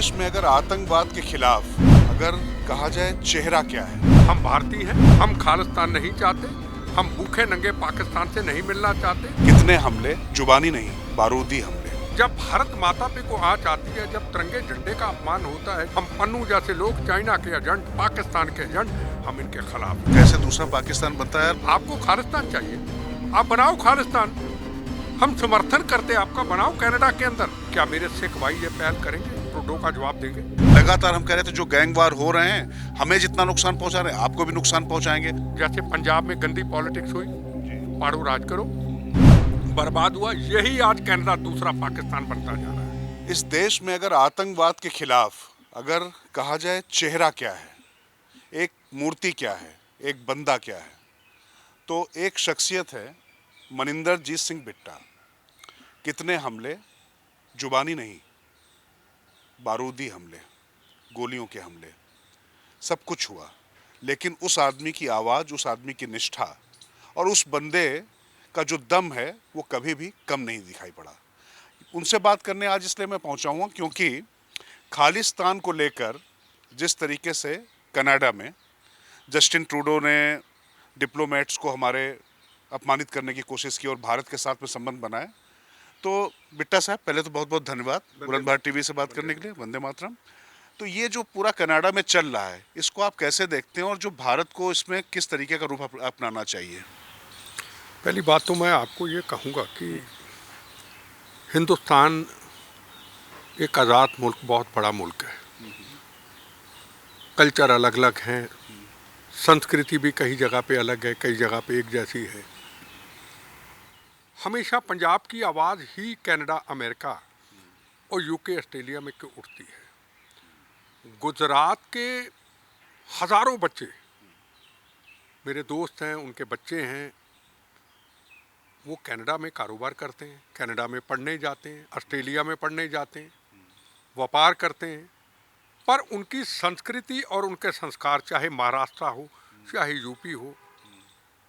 देश में अगर आतंकवाद के खिलाफ अगर कहा जाए चेहरा क्या है? हम भारतीय हैं, हम खालिस्तान नहीं चाहते, हम भूखे नंगे पाकिस्तान से नहीं मिलना चाहते। कितने हमले, जुबानी नहीं बारूदी हमले। जब भारत माता पे को आँच आती है, जब तिरंगे झंडे का अपमान होता है, हम पन्नू जैसे लोग, चाइना के एजेंट, पाकिस्तान के एजेंट, हम इनके खिलाफ। कैसे दूसरा पाकिस्तान बनता है? आपको खालिस्तान चाहिए, आप बनाओ खालिस्तान, हम समर्थन करते आपका, बनाओ कनाडा के अंदर। क्या मेरे सिख भाई ये पहल करेंगे? ट्रूडो का जवाब देंगे। लगातार हम कह रहे थे जो गैंगवार हो रहे हैं, हमें जितना नुकसान पहुंचा रहे हैं आपको भी नुकसान पहुंचाएंगे। जैसे पंजाब में गंदी पॉलिटिक्स हुई, पाड़ो राज करो, बर्बाद हुआ, यही आज कनाडा दूसरा पाकिस्तान बनता जा रहा है। इस देश में अगर आतंकवाद के खिलाफ अगर कहा जाए चेहरा क्या है, एक मूर्ति क्या है, एक बंदा क्या है, तो एक शख्सियत है मनिंदरजीत सिंह बिट्टा। कितने हमले, जुबानी नहीं बारूदी हमले, गोलियों के हमले, सब कुछ हुआ, लेकिन उस आदमी की आवाज़, उस आदमी की निष्ठा और उस बंदे का जो दम है वो कभी भी कम नहीं दिखाई पड़ा। उनसे बात करने आज इसलिए मैं पहुंचा हूँ क्योंकि खालिस्तान को लेकर जिस तरीके से कनाडा में जस्टिन ट्रूडो ने डिप्लोमेट्स को हमारे अपमानित करने की कोशिश की और भारत के साथ में संबंध बनाए, तो बिट्टा साहब पहले तो बहुत बहुत धन्यवाद बुलंद भारत टीवी से बात करने के लिए। वंदे मातरम। तो ये जो पूरा कनाडा में चल रहा है, इसको आप कैसे देखते हैं और जो भारत को इसमें किस तरीके का रूप अपनाना चाहिए? पहली बात तो मैं आपको ये कहूँगा कि हिंदुस्तान एक आज़ाद मुल्क, बहुत बड़ा मुल्क है, कल्चर अलग अलग हैं, संस्कृति भी कई जगह पे अलग है, कई जगह पे एक जैसी है। हमेशा पंजाब की आवाज़ ही कनाडा, अमेरिका और यूके, ऑस्ट्रेलिया में क्यों उठती है। गुजरात के हज़ारों बच्चे मेरे दोस्त हैं, उनके बच्चे हैं, वो कनाडा में कारोबार करते हैं, कनाडा में पढ़ने जाते हैं, ऑस्ट्रेलिया में पढ़ने जाते हैं, व्यापार करते हैं, पर उनकी संस्कृति और उनके संस्कार, चाहे महाराष्ट्र हो चाहे यूपी हो,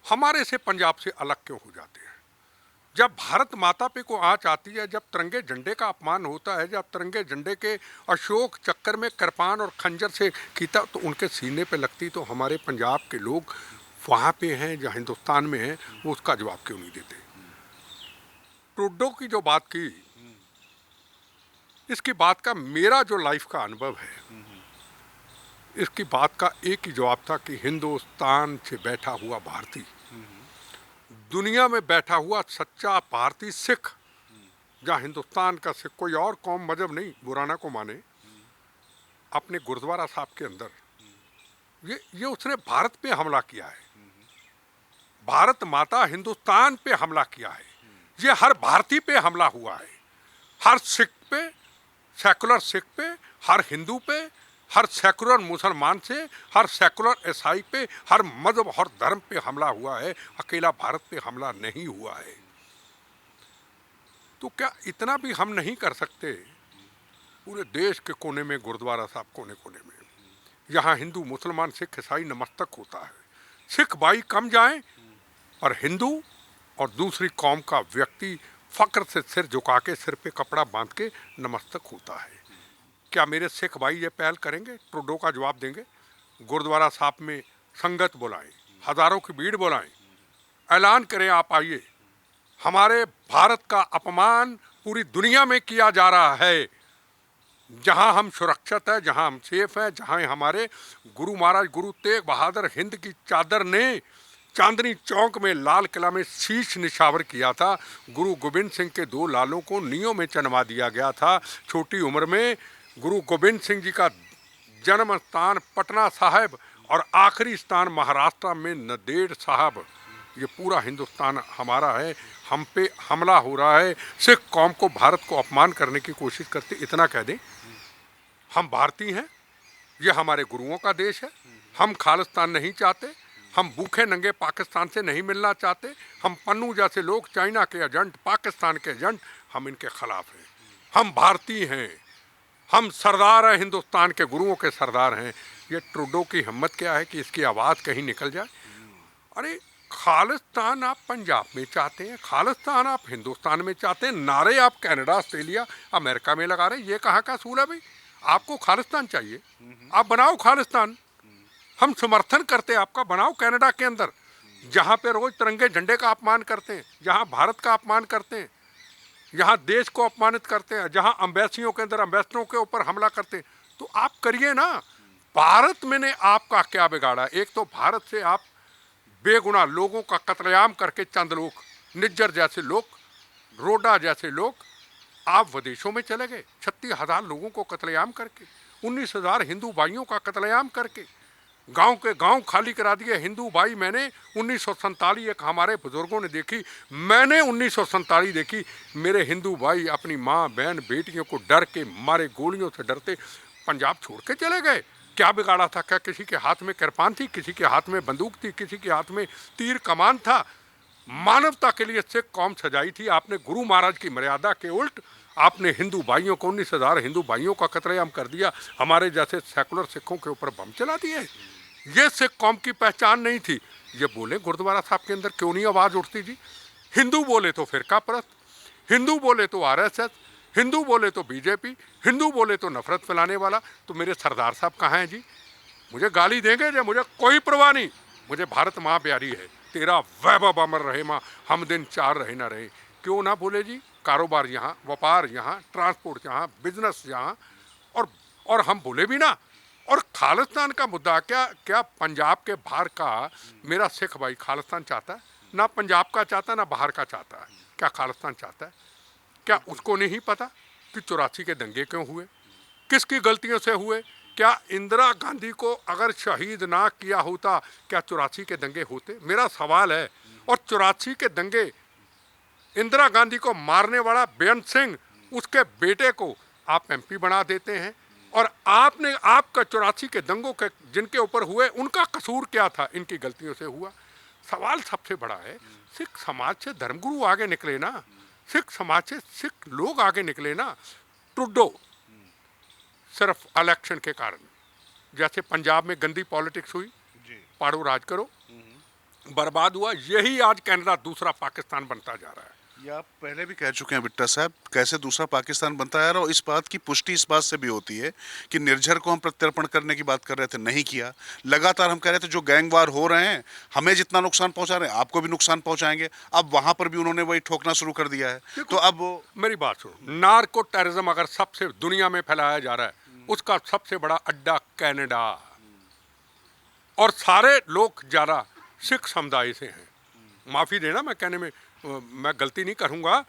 हमारे से पंजाब से अलग क्यों हो जाते हैं। जब भारत माता पे को आँच आती है, जब तिरंगे झंडे का अपमान होता है, जब तिरंगे झंडे के अशोक चक्कर में कृपान और खंजर से कीता तो उनके सीने पे लगती, तो हमारे पंजाब के लोग वहाँ पे हैं जहाँ हिंदुस्तान में हैं, वो उसका जवाब क्यों नहीं देते। ट्रूडो की जो बात की, इसकी बात का मेरा जो लाइफ का अनुभव है, इसकी बात का एक ही जवाब था कि हिंदुस्तान से बैठा हुआ भारतीय, दुनिया में बैठा हुआ सच्चा भारतीय सिख, जहाँ हिंदुस्तान का सिख, कोई और कौम मजहब नहीं, बुराना को माने, अपने गुरुद्वारा साहब के अंदर ये उसने भारत पे हमला किया है, भारत माता हिंदुस्तान पे हमला किया है, ये हर भारतीय पे हमला हुआ है, हर सिख पे, सेकुलर सिख पे, हर हिंदू पे, हर सेकुलर मुसलमान से, हर सेकुलर ईसाई पे, हर मजहब, हर धर्म पे हमला हुआ है, अकेला भारत पे हमला नहीं हुआ है। तो क्या इतना भी हम नहीं कर सकते? पूरे देश के कोने में गुरुद्वारा साहब, कोने कोने में, यहाँ हिंदू, मुसलमान, सिख, ईसाई नमस्तक होता है, सिख भाई कम जाएं और हिंदू और दूसरी कौम का व्यक्ति फक्र से सिर झुका के, सिर पे कपड़ा बांध के नमस्तक होता है। क्या मेरे सिख भाई ये पहल करेंगे? ट्रूडो का जवाब देंगे। गुरुद्वारा साहब में संगत बुलाएं, हजारों की भीड़ बुलाएं, ऐलान करें आप आइए। हमारे भारत का अपमान पूरी दुनिया में किया जा रहा है, जहां हम सुरक्षित है, जहां हम सेफ हैं, जहां हमारे गुरु महाराज गुरु तेग बहादुर हिंद की चादर ने चांदनी चौक में लाल किला में शीश निछावर किया था। गुरु गोविंद सिंह के 2 लालों को नींव में चनवा दिया गया था। छोटी उम्र में गुरु गोविंद सिंह जी का जन्म स्थान पटना साहिब और आखिरी स्थान महाराष्ट्र में नंदेड़ साहब। ये पूरा हिंदुस्तान हमारा है, हम पे हमला हो रहा है, सिख कौम को, भारत को अपमान करने की कोशिश करते। इतना कह दें, हम भारतीय हैं, ये हमारे गुरुओं का देश है, हम खालिस्तान नहीं चाहते, हम भूखे नंगे पाकिस्तान से नहीं मिलना चाहते, हम पन्नू जैसे लोग, चाइना के एजेंट, पाकिस्तान के एजेंट, हम इनके खिलाफ हैं। हम भारतीय हैं, हम सरदार हैं, हिंदुस्तान के गुरुओं के सरदार हैं। ये ट्रूडो की हिम्मत क्या है कि इसकी आवाज़ कहीं निकल जाए। अरे खालिस्तान आप पंजाब में चाहते हैं, खालिस्तान आप हिंदुस्तान में चाहते हैं, नारे आप कनाडा, ऑस्ट्रेलिया, अमेरिका में लगा रहे हैं, ये कहाँ का असूल है भाई? आपको खालिस्तान चाहिए, आप बनाओ खालिस्तान, हम समर्थन करते हैं आपका, बनाओ कनाडा के अंदर, जहाँ पे रोज तिरंगे झंडे का अपमान करते हैं, जहाँ भारत का अपमान करते हैं, यहाँ देश को अपमानित करते हैं, जहाँ अम्बेसियों के अंदर अम्बेसडरों के ऊपर हमला करते हैं, तो आप करिए ना। भारत में ने आपका क्या बिगाड़ा? एक तो भारत से आप बेगुनाह लोगों का कत्लेआम करके, चंद लोग, निज्जर जैसे लोग, रोडा जैसे लोग, आप विदेशों में चले गए 36,000 लोगों को कत्लेआम करके, 19,000 हिंदू भाइयों का कत्लेआम करके, गांव के गांव खाली करा दिए हिंदू भाई। मैंने 1947 एक हमारे बुजुर्गों ने देखी, मैंने 1947 देखी, मेरे हिंदू भाई अपनी माँ बहन बेटियों को डर के मारे, गोलियों से डरते पंजाब छोड़ के चले गए। क्या बिगाड़ा था? क्या किसी के हाथ में कृपान थी, किसी के हाथ में बंदूक थी, किसी के हाथ में तीर कमान था? मानवता के लिए सिख कौम सजाई थी। आपने गुरु महाराज की मर्यादा के उल्ट आपने हिंदू भाइयों को, 19,000 हिंदू भाइयों का कत्लेआम कर दिया, हमारे जैसे सेकुलर सिखों के ऊपर बम चला दिए। ये सिख कौम की पहचान नहीं थी। ये बोले गुरुद्वारा साहब के अंदर क्यों नहीं आवाज़ उठती जी? हिंदू बोले तो फिरका परस्त, हिंदू बोले तो आरएसएस, हिंदू बोले तो बीजेपी, हिंदू बोले तो नफरत फैलाने वाला। तो मेरे सरदार साहब कहाँ हैं जी? मुझे गाली देंगे जी, मुझे कोई परवाह नहीं, मुझे भारत माँ प्यारी है, तेरा वैभव अमर रहे माँ, हम दिन चार रहे ना रहे। क्यों ना बोले जी? कारोबार यहाँ, व्यापार यहाँ, ट्रांसपोर्ट यहाँ, बिजनेस यहाँ, और हम बोले भी ना। और खालिस्तान का मुद्दा, क्या पंजाब के बाहर का मेरा सिख भाई खालिस्तान चाहता है? ना पंजाब का चाहता, ना बाहर का चाहता है। क्या खालिस्तान चाहता है? क्या उसको नहीं पता कि 84 के दंगे क्यों हुए, किसकी गलतियों से हुए? क्या इंदिरा गांधी को अगर शहीद ना किया होता, क्या 84 के दंगे होते? मेरा सवाल है। और 84 के दंगे, इंदिरा गांधी को मारने वाला बेअंत सिंह, उसके बेटे को आप एमपी बना देते हैं। और आपका 84 के दंगों के जिनके ऊपर हुए, उनका कसूर क्या था? इनकी गलतियों से हुआ। सवाल सबसे बड़ा है, सिख समाज से धर्मगुरु आगे निकले ना, सिख समाज से सिख लोग आगे निकले ना। ट्रुडो सिर्फ इलेक्शन के कारण, जैसे पंजाब में गंदी पॉलिटिक्स हुई, पाड़ो राज करो, बर्बाद हुआ, यही आज कनाडा दूसरा पाकिस्तान बनता जा रहा है। ये आप पहले भी कह चुके हैं बिट्टा साहब, कैसे दूसरा पाकिस्तान बनता है। और इस बात की पुष्टि इस बात से भी होती है कि निर्झर को हम प्रत्यर्पण करने की बात कर रहे थे, नहीं किया। लगातार हम कह रहे थे जो गैंगवार हो रहे हैं, हमें जितना नुकसान पहुंचा रहे हैं आपको भी नुकसान पहुंचाएंगे। अब वहां पर भी उन्होंने वही ठोकना शुरू कर दिया है। तो अब मेरी बात सुनो, नार्को टेररिज्म अगर सबसे दुनिया में फैलाया जा रहा है, उसका सबसे बड़ा अड्डा कनाडा, और सारे लोग ज़्यादा सिख समुदाय से हैं। माफ़ी देना मैं कहने में, मैं गलती नहीं करूँगा,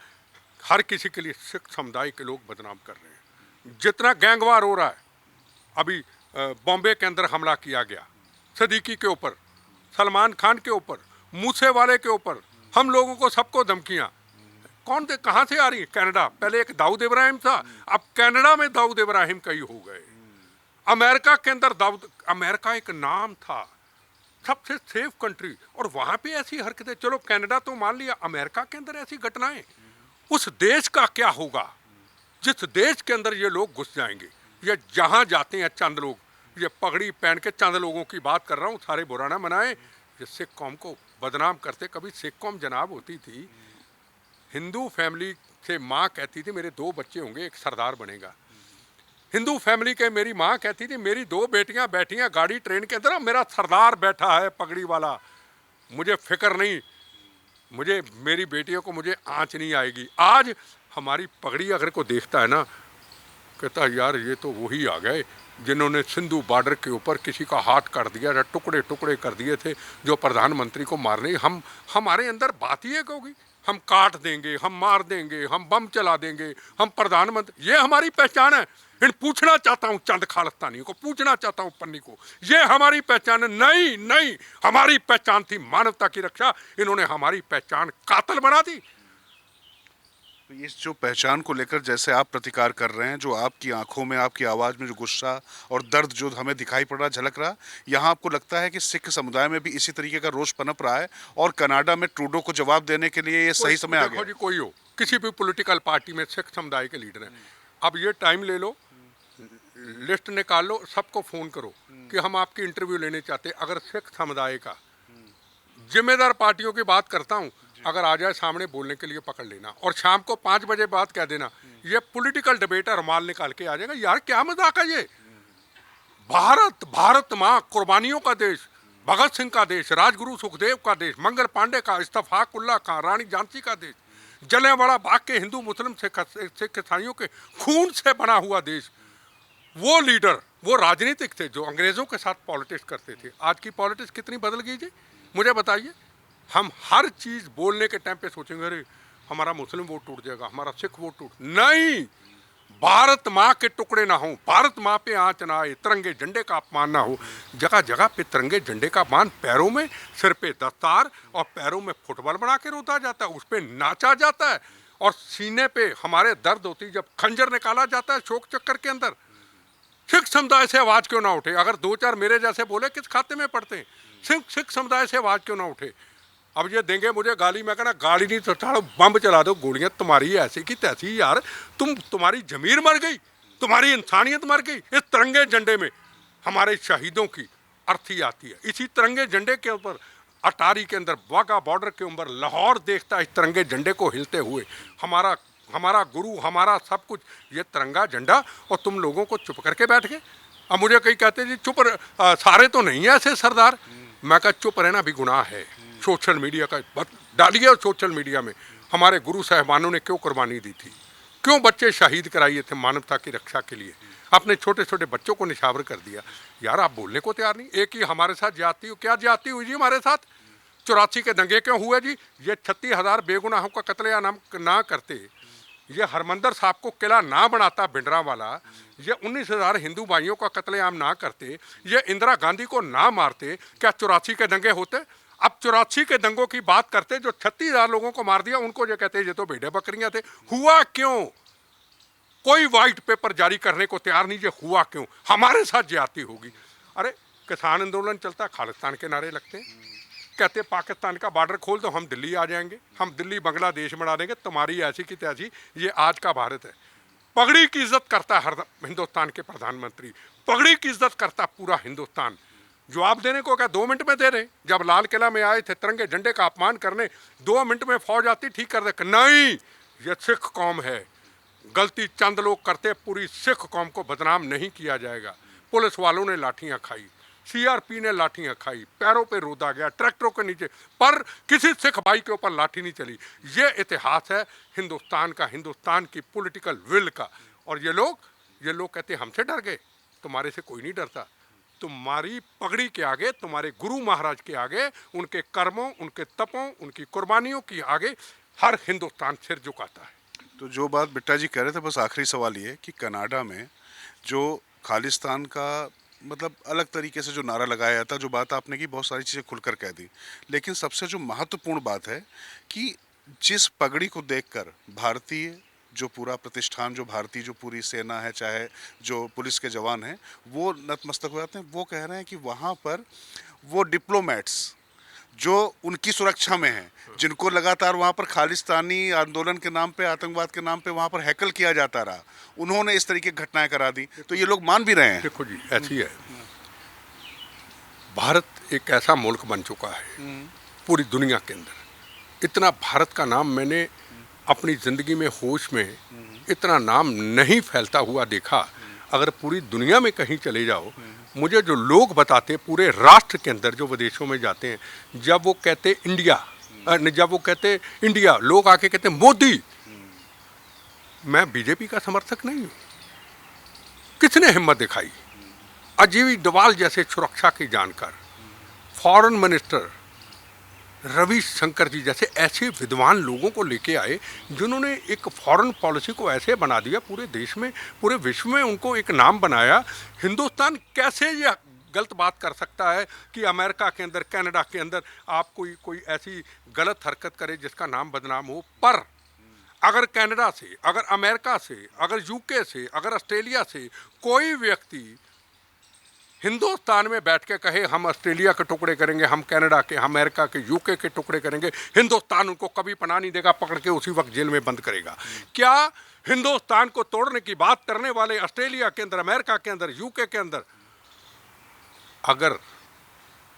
हर किसी के लिए सिख समुदाय के लोग बदनाम कर रहे हैं। जितना गैंगवार हो रहा है, अभी बॉम्बे के अंदर हमला किया गया सदीकी के ऊपर, सलमान खान के ऊपर, मूसे वाले के ऊपर, हम लोगों को सबको धमकियाँ कौन थे, कहाँ से आ रही है? कनाडा। पहले एक दाऊद इब्राहिम था, अब कनाडा में दाऊद इब्राहिम कई हो गए। अमेरिका के अंदर अमेरिका एक नाम था, सबसे सेफ कंट्री, और वहाँ पे ऐसी हरकतें। चलो कनाडा तो मान लिया, अमेरिका के अंदर ऐसी घटनाएं, उस देश का क्या होगा जिस देश के अंदर ये लोग घुस जाएंगे? ये जहाँ जाते हैं चंद लोग, ये पगड़ी पहन के, चंद लोगों की बात कर रहा हूँ, सारे बुरा ना मनाएं, ये सिख कौम को बदनाम करते। कभी सिख कौम जनाब होती थी, हिंदू फैमिली से माँ कहती थी मेरे 2 बच्चे होंगे, एक सरदार बनेगा। हिंदू फैमिली के मेरी माँ कहती थी मेरी 2 बेटियां बैठी हैं गाड़ी ट्रेन के अंदर, मेरा सरदार बैठा है पगड़ी वाला, मुझे फिक्र नहीं, मुझे मेरी बेटियों को मुझे आँच नहीं आएगी। आज हमारी पगड़ी अगर को देखता है ना, कहता है यार ये तो वही आ गए जिन्होंने सिंधु बॉर्डर के ऊपर किसी का हाथ काट दिया था, टुकड़े टुकड़े कर दिए थे, जो प्रधानमंत्री को मारने। हमारे अंदर बात ही एक होगी, हम काट देंगे, हम मार देंगे, हम बम चला देंगे, हम प्रधानमंत्री, ये हमारी पहचान है। इन पूछना चाहता हूँ चंद खालिस्तानियों को, पूछना चाहता हूँ पन्नी को, ये हमारी पहचान है? नहीं नहीं, हमारी पहचान थी मानवता की रक्षा, इन्होंने हमारी पहचान कातल बना दी। तो इस जो पहचान को लेकर जैसे आप प्रतिकार कर रहे हैं, जो आपकी आंखों में, आपकी आवाज़ में जो गुस्सा और दर्द जो हमें दिखाई पड़ रहा, झलक रहा, यहाँ आपको लगता है कि सिख समुदाय में भी इसी तरीके का रोष पनप रहा है और कनाडा में ट्रूडो को जवाब देने के लिए ये सही समय आ गया? देखो जी, कोई हो, किसी भी पॉलिटिकल पार्टी में सिख समुदाय के लीडर हैं, अब ये टाइम ले लो, लिस्ट निकाल लो, सबको फ़ोन करो कि हम आपकी इंटरव्यू लेने चाहते हैं। अगर सिख समुदाय का, जिम्मेदार पार्टियों की बात करता हूँ, अगर आ जाए सामने बोलने के लिए, पकड़ लेना, और शाम को 5 बजे बात कह देना ये पॉलिटिकल डिबेट रुमाल निकाल के आ जाएगा। यार क्या मजाक है ये। भारत, भारत माँ, कुर्बानियों का देश, भगत सिंह का देश, राजगुरु सुखदेव का देश, मंगल पांडे का, इस्तफाक उल्ला खां, रानी झांसी का देश, जलियांवाला बाग के हिंदू मुस्लिम सिख ईसाइयों के खून से बना हुआ देश। वो लीडर, वो राजनीतिक थे जो अंग्रेजों के साथ पॉलिटिक्स करते थे। आज की पॉलिटिक्स कितनी बदल गई जी, मुझे बताइए। हम हर चीज बोलने के टाइम पे सोचेंगे अरे हमारा मुस्लिम वोट टूट जाएगा, हमारा सिख वोट टूट, नहीं। भारत माँ के टुकड़े ना हो, भारत माँ पे आंच ना आए, तिरंगे झंडे का अपमान ना हो। जगह जगह पे तिरंगे झंडे का मान, पैरों में, सिर पे दस्तार और पैरों में फुटबॉल बना के रोता जाता है, उस पे नाचा जाता है। और सीने पे हमारे दर्द होती है जब खंजर निकाला जाता है शोक चक्कर के अंदर। सिख समुदाय से आवाज क्यों ना उठे? अगर दो चार मेरे जैसे बोले किस खाते में पड़ते हैं? सिख समुदाय से आवाज क्यों ना उठे? अब ये देंगे मुझे गाली, मैं कहना गाली नहीं तो चढ़ो बम चला दो, गोलियां तुम्हारी ऐसी की तैसी। यार तुम्हारी जमीर मर गई, तुम्हारी इंसानियत मर गई। इस तिरंगे झंडे में हमारे शहीदों की अर्थी आती है। इसी तिरंगे झंडे के ऊपर अटारी के अंदर वाघा बॉर्डर के ऊपर लाहौर देखता है इस तिरंगे झंडे को हिलते हुए। हमारा गुरु, हमारा सब कुछ ये तिरंगा झंडा, और तुम लोगों को चुप करके बैठ गए। अब मुझे कई कहते जी चुप सारे तो नहीं है ऐसे सरदार। मैं कहा चुप रहना भी गुनाह है। सोशल मीडिया का डालिए, और सोशल मीडिया में हमारे गुरु साहिबानों ने क्यों कुर्बानी दी थी, क्यों बच्चे शहीद कराइए थे मानवता की रक्षा के लिए, अपने छोटे छोटे बच्चों को निछावर कर दिया। यार आप बोलने को तैयार नहीं। एक ही हमारे साथ ज्यादती, क्या ज्यादती हुई जी हमारे साथ? 84 के दंगे क्यों हुए जी? ये 36,000 बेगुनाहों का कत्लेआम ना करते, ये हरमंदर साहब को किला ना बनाता भिंडरा वाला, ये 19,000 हिंदू भाइयों का कत्लेआम ना करते, ये इंदिरा गांधी को ना मारते, क्या 84 के दंगे होते? अब 84 के दंगों की बात करते, जो 36,000 लोगों को मार दिया उनको ये कहते ये तो भेड़े बकरियां थे। हुआ क्यों? कोई व्हाइट पेपर जारी करने को तैयार नहीं। ये हुआ क्यों? हमारे साथ ज्यादती होगी। अरे किसान आंदोलन चलता, खालिस्तान के नारे लगते हैं, कहते पाकिस्तान का बॉर्डर खोल दो, हम दिल्ली आ जाएंगे, हम दिल्ली बांग्लादेश बना देंगे, तुम्हारी ऐसी की तैसी। ये आज का भारत है। पगड़ी की इज्जत करता हर हिंदुस्तान के प्रधानमंत्री, पगड़ी की इज्जत करता पूरा हिंदुस्तान। जवाब देने को क्या 2 मिनट में दे रहे? जब लाल किला में आए थे तिरंगे झंडे का अपमान करने, 2 मिनट में फौज आती ठीक कर दे। नहीं, ये सिख कौम है। गलती चंद लोग करते, पूरी सिख कौम को बदनाम नहीं किया जाएगा। पुलिस वालों ने लाठियां खाई, सीआरपी ने लाठियां खाई, पैरों पे रोदा गया, ट्रैक्टरों के नीचे, पर किसी सिख भाई के ऊपर लाठी नहीं चली। ये इतिहास है हिंदुस्तान का, हिंदुस्तान की पॉलिटिकल विल का। और ये लोग कहते हमसे डर गए। तुम्हारे से कोई नहीं डरता। तुम्हारी पगड़ी के आगे, तुम्हारे गुरु महाराज के आगे, उनके कर्मों, उनके तपों, उनकी कुर्बानियों के आगे हर हिंदुस्तान सिर झुकाता है। तो जो बात बिट्टा जी कह रहे थे, बस आखिरी सवाल ये कि कनाडा में जो खालिस्तान का मतलब अलग तरीके से जो नारा लगाया जाता, जो बात आपने की, बहुत सारी चीज़ें खुलकर कह दी, लेकिन सबसे जो महत्वपूर्ण बात है कि जिस पगड़ी को देखकर भारतीय जो पूरा प्रतिष्ठान, जो भारतीय जो पूरी सेना है, चाहे जो पुलिस के जवान हैं, वो नतमस्तक हो जाते हैं। वो कह रहे हैं कि वहाँ पर वो डिप्लोमेट्स जो उनकी सुरक्षा में हैं, जिनको लगातार वहाँ पर खालिस्तानी आंदोलन के नाम पे, आतंकवाद के नाम पे वहाँ पर हैकल किया जाता रहा, उन्होंने इस तरीके की घटनाएं करा दी, तो ये लोग मान भी रहे हैं। देखो जी, ऐसी है, भारत एक ऐसा मुल्क बन चुका है पूरी दुनिया के अंदर। इतना भारत का नाम मैंने अपनी ज़िंदगी में होश में इतना नाम नहीं फैलता हुआ देखा। अगर पूरी दुनिया में कहीं चले जाओ, मुझे जो लोग बताते हैं पूरे राष्ट्र के अंदर, जो विदेशों में जाते हैं, जब वो कहते इंडिया, लोग आके कहते मोदी। मैं बीजेपी का समर्थक नहीं हूँ। किसने हिम्मत दिखाई? अजीब डोभाल जैसे सुरक्षा के जानकार, फॉरेन मिनिस्टर रवि शंकर जी जैसे ऐसे विद्वान लोगों को लेके आए, जिन्होंने एक फॉरेन पॉलिसी को ऐसे बना दिया पूरे देश में, पूरे विश्व में उनको एक नाम बनाया। हिंदुस्तान कैसे ये गलत बात कर सकता है कि अमेरिका के अंदर, कनाडा के अंदर आप कोई ऐसी गलत हरकत करे जिसका नाम बदनाम हो? पर अगर कनाडा से, अगर अमेरिका से, अगर यूके से, अगर ऑस्ट्रेलिया से कोई व्यक्ति हिंदुस्तान में बैठ के कहे हम ऑस्ट्रेलिया के टुकड़े करेंगे, हम कनाडा के, हम अमेरिका के, यूके के टुकड़े करेंगे, हिंदुस्तान उनको कभी पनाह नहीं देगा, पकड़ के उसी वक्त जेल में बंद करेगा। क्या हिंदुस्तान को तोड़ने की बात करने वाले ऑस्ट्रेलिया के अंदर, अमेरिका के अंदर, यूके के अंदर अगर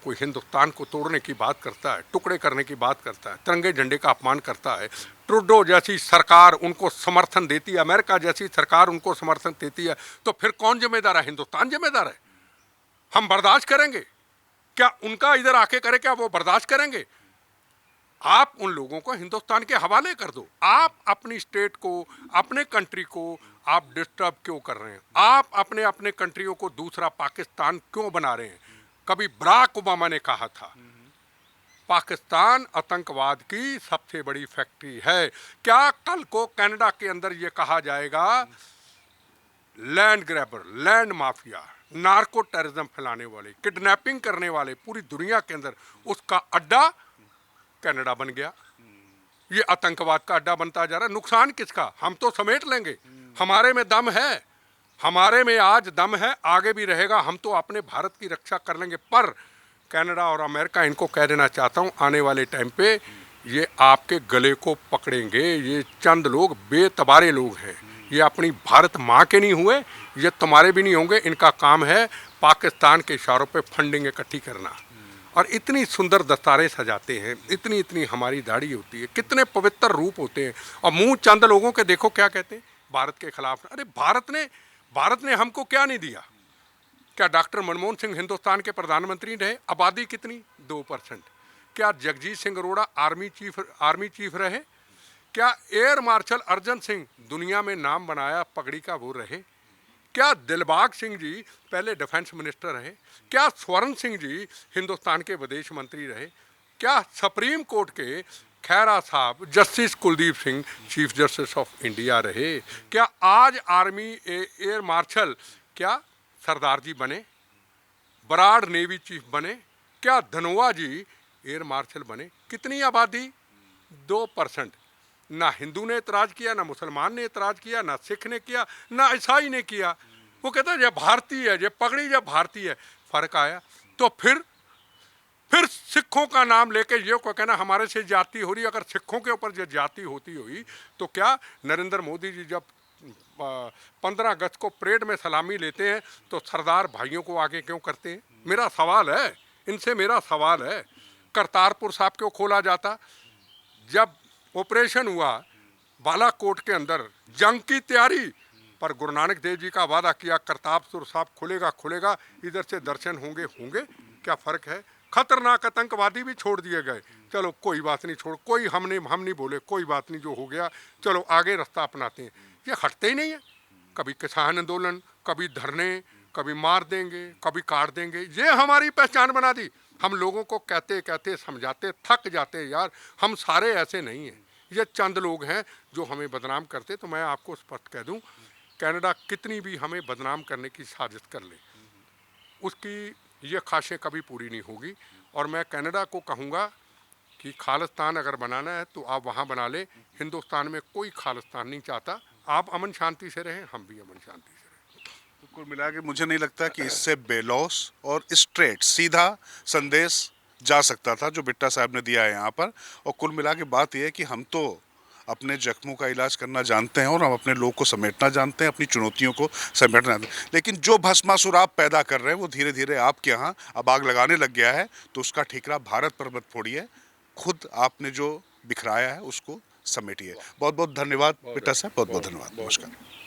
कोई हिंदुस्तान को तोड़ने की बात करता है, टुकड़े करने की बात करता है, तिरंगे झंडे का अपमान करता है, ट्रूडो जैसी सरकार उनको समर्थन देती है, अमेरिका जैसी सरकार उनको समर्थन देती है, तो फिर कौन जिम्मेदार है? हिंदुस्तान जिम्मेदार है। हम बर्दाश्त करेंगे क्या? उनका इधर आके करे क्या वो बर्दाश्त करेंगे? आप उन लोगों को हिंदुस्तान के हवाले कर दो। आप अपनी स्टेट को, अपने कंट्री को आप डिस्टर्ब क्यों कर रहे हैं? आप अपने अपने कंट्रियों को दूसरा पाकिस्तान क्यों बना रहे हैं? कभी बराक ओबामा ने कहा था पाकिस्तान आतंकवाद की सबसे बड़ी फैक्ट्री है। क्या कल को कनाडा के अंदर ये कहा जाएगा land grabber, land mafia, narco terrorism फैलाने वाले, किडनैपिंग करने वाले पूरी दुनिया के अंदर उसका अड्डा कनाडा बन गया? ये आतंकवाद का अड्डा बनता जा रहा है। नुकसान किसका? हम तो समेट लेंगे, हमारे में दम है, हमारे में आज दम है, आगे भी रहेगा। हम तो अपने भारत की रक्षा कर लेंगे। पर कनाडा और अमेरिका, इनको कह देना चाहता हूँ, आने वाले टाइम पे ये आपके गले को पकड़ेंगे। ये चंद लोग बेतबारे लोग हैं, ये अपनी भारत माँ के नहीं हुए, ये तुम्हारे भी नहीं होंगे। इनका काम है पाकिस्तान के इशारों पे फंडिंग इकट्ठी करना। और इतनी सुंदर दस्तारें सजाते हैं, इतनी इतनी हमारी दाढ़ी होती है, कितने पवित्र रूप होते हैं, और मुंह चंद लोगों के देखो क्या कहते हैं भारत के खिलाफ। अरे भारत ने हमको क्या नहीं दिया? क्या डॉक्टर मनमोहन सिंह हिंदुस्तान के प्रधानमंत्री रहे? आबादी कितनी? 2%। क्या जगजीत सिंह अरोड़ा आर्मी चीफ रहे? क्या एयर मार्शल अर्जन सिंह, दुनिया में नाम बनाया पगड़ी का, वो रहे? क्या दिलबाग सिंह जी पहले डिफेंस मिनिस्टर रहे? क्या स्वर्ण सिंह जी हिंदुस्तान के विदेश मंत्री रहे? क्या सुप्रीम कोर्ट के खैरा साहब justice Kuldeep Singh chief justice of India रहे? क्या आज आर्मी एयर मार्शल क्या सरदार जी बने? बराड़ नेवी चीफ बने? क्या धनोआ जी एयर मार्शल बने? कितनी आबादी? 2%। ना हिंदू ने एतराज किया, ना मुसलमान ने एतराज किया, ना सिख ने किया, ना ईसाई ने किया। वो कहता है ये भारतीय है, ये पगड़ी जब भारतीय है। फर्क आया तो फिर सिखों का नाम लेके ये को कहना हमारे से जाति हो रही। अगर सिखों के ऊपर जो जाति होती हुई तो क्या नरेंद्र मोदी जी जब 15 अगस्त को परेड में सलामी लेते हैं तो सरदार भाइयों को आगे क्यों करते हैं? मेरा सवाल है, इनसे मेरा सवाल है। करतारपुर साहब क्यों खोला जाता? जब ऑपरेशन हुआ बालाकोट के अंदर, जंग की तैयारी, पर गुरु नानक देव जी का वादा किया करतारपुर साहब खुलेगा, इधर से दर्शन होंगे। क्या फर्क है? खतरनाक आतंकवादी भी छोड़ दिए गए। चलो कोई बात नहीं, छोड़, कोई हम नहीं बोले, कोई बात नहीं, जो हो गया चलो आगे रास्ता अपनाते हैं। ये हटते ही नहीं है। कभी किसान आंदोलन, कभी धरने, कभी मार देंगे, कभी काट देंगे। ये हमारी पहचान बना दी। हम लोगों को कहते कहते समझाते थक जाते यार, हम सारे ऐसे नहीं हैं, ये चंद लोग हैं जो हमें बदनाम करते। तो मैं आपको स्पष्ट कह दूं, कनाडा कितनी भी हमें बदनाम करने की साजिश कर ले, उसकी ये ख्वाहिशें कभी पूरी नहीं होगी। और मैं कनाडा को कहूँगा कि खालिस्तान अगर बनाना है तो आप वहाँ बना ले। हिंदुस्तान में कोई खालिस्तान नहीं चाहता। आप अमन शांति से रहें, हम भी अमन शांति से रहें। तो कुल मिला के मुझे नहीं लगता कि इससे बेलौस और स्ट्रेट सीधा संदेश जा सकता था जो बिट्टा साहब ने दिया है यहाँ पर। और कुल मिला के बात यह है कि हम तो अपने जख्मों का इलाज करना जानते हैं और हम अपने लोग को समेटना जानते हैं, अपनी चुनौतियों को समेटना जानते हैं। लेकिन जो भस्मासुर आप पैदा कर रहे हैं वो धीरे धीरे आपके यहाँ अब आग लगाने लग गया है। तो उसका ठीकरा भारत पर मत फोड़िए, खुद आपने जो बिखराया है उसको समेटिए। बहुत बहुत धन्यवाद बिट्टा साहब, बहुत बहुत धन्यवाद। नमस्कार।